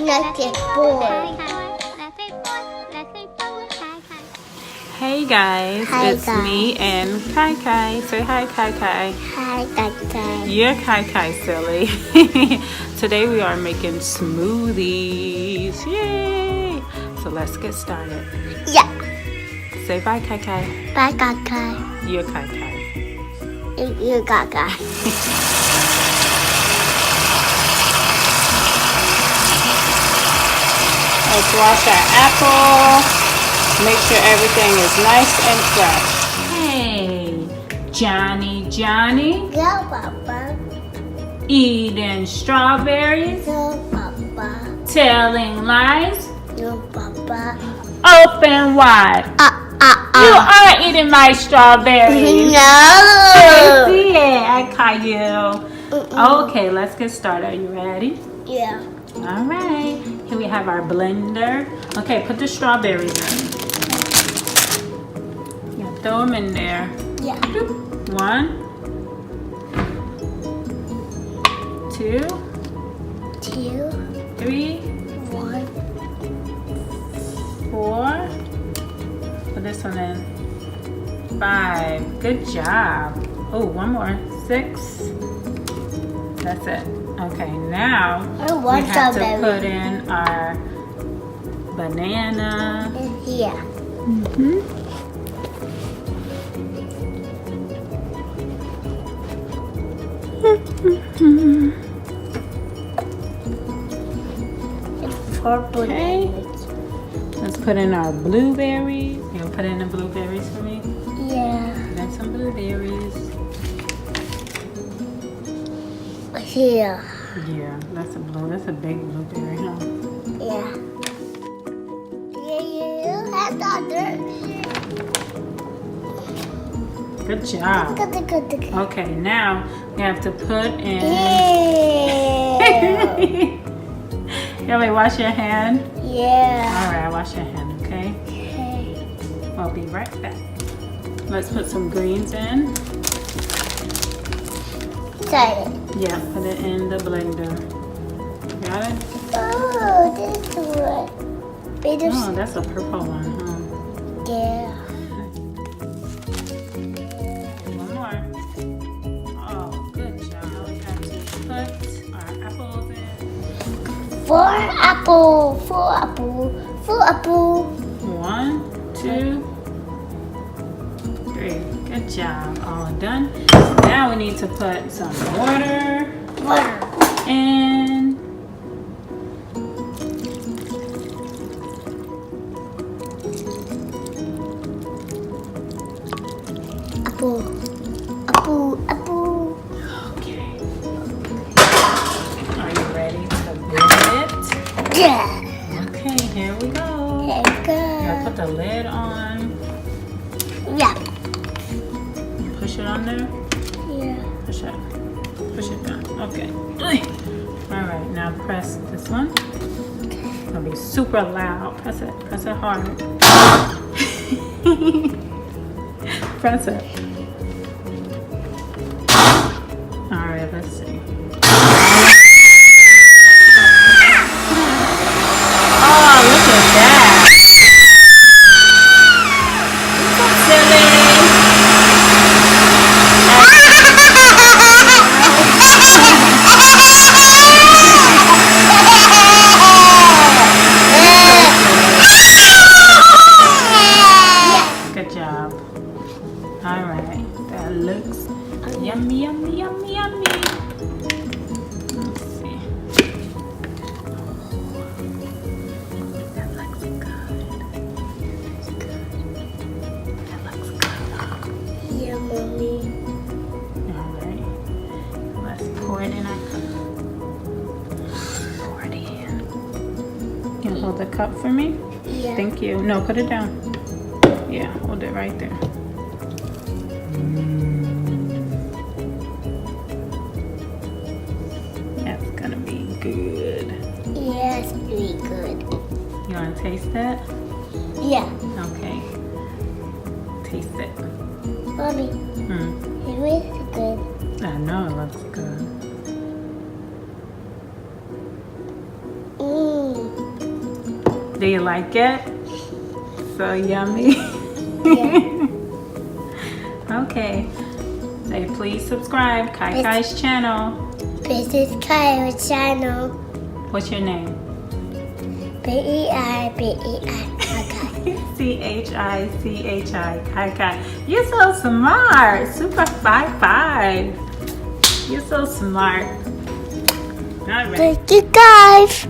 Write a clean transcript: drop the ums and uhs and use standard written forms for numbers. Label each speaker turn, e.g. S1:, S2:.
S1: Nothing boy.
S2: Hey guys, it's me and Kai Kai. Say hi, Kai Kai.
S1: Hi, Kai Kai.
S2: You're Kai Kai, silly. Today we are making smoothies. Yay! So let's get started.
S1: Yeah.
S2: Say bye, Kai Kai.
S1: Bye, Kai Kai.
S2: You're Kai Kai.
S1: You Kai Kai.
S2: Let's wash our apple. Make sure everything is nice and fresh. Hey, Johnny.
S1: Go, Papa.
S2: Eating strawberries.
S1: Go, Papa.
S2: Telling lies.
S1: Go, Papa.
S2: Open wide. You are eating my strawberries.
S1: No.
S2: I see it. I caught you. Okay, let's get started. Are you ready?
S1: Yeah.
S2: All right. Here we have our blender. Okay, put the strawberries in. Yeah, throw them in there.
S1: Yeah.
S2: 1, 2,
S1: 2,
S2: 3,
S1: 1.
S2: 4. Put this one in. 5. Good job. Oh, one more. 6. That's it. Okay, now we have to put in our banana.
S1: Here.
S2: Okay. Let's put in our blueberries. You'll put in the blueberries for me?
S1: Yeah.
S2: Put in some blueberries.
S1: Here.
S2: Yeah, that's a big blueberry, huh?
S1: Yeah. You have the other.
S2: Good job.
S1: Good.
S2: Okay, now we have to put in. Yeah, wait, wash your hand.
S1: Yeah.
S2: All right, wash your hand, okay?
S1: Okay.
S2: I'll be right back. Let's put some greens in.
S1: Got it.
S2: Yeah, put it in the blender. Got it?
S1: Oh, this one.
S2: Oh, that's a purple one, huh?
S1: Yeah.
S2: One more. Oh, good job. Now we have to put our apples in.
S1: 4 apple.
S2: 1, 2, 3. Good job. All done. Now we need to put some water in.
S1: Apple.
S2: Okay. Are you ready to blend it?
S1: Yeah.
S2: Okay, here we go.
S1: Here we go.
S2: Yeah, put the lid on.
S1: Yeah.
S2: Push it on there.
S1: Yeah.
S2: Push it down. Okay. All right, now press this one. It's gonna be super loud. Press it hard. Press it. All right, let's see. Oh, look at that. Silly. Good job. All right, that looks yummy. Let's see. That looks good. That looks good.
S1: Yeah, Mommy.
S2: All right, let's pour it in our cup. Pour it in. You hold the cup for me?
S1: Yeah.
S2: Thank you. No, put it down. Yeah, hold it right there. That's gonna be good.
S1: Yes, really good.
S2: You wanna taste it?
S1: Yeah.
S2: Okay. Taste it.
S1: Mommy, it was good.
S2: I know it looks good.
S1: Mmm.
S2: Do you like it? So yummy.
S1: Yeah.
S2: Okay. Say please subscribe. ChiChi's channel.
S1: This is Kyle's channel.
S2: What's your name?
S1: B-E-I-B-E-I. Okay.
S2: ChiChi. ChiChi. You're so smart. Super 5-5. You're so smart. All right.
S1: Thank you guys.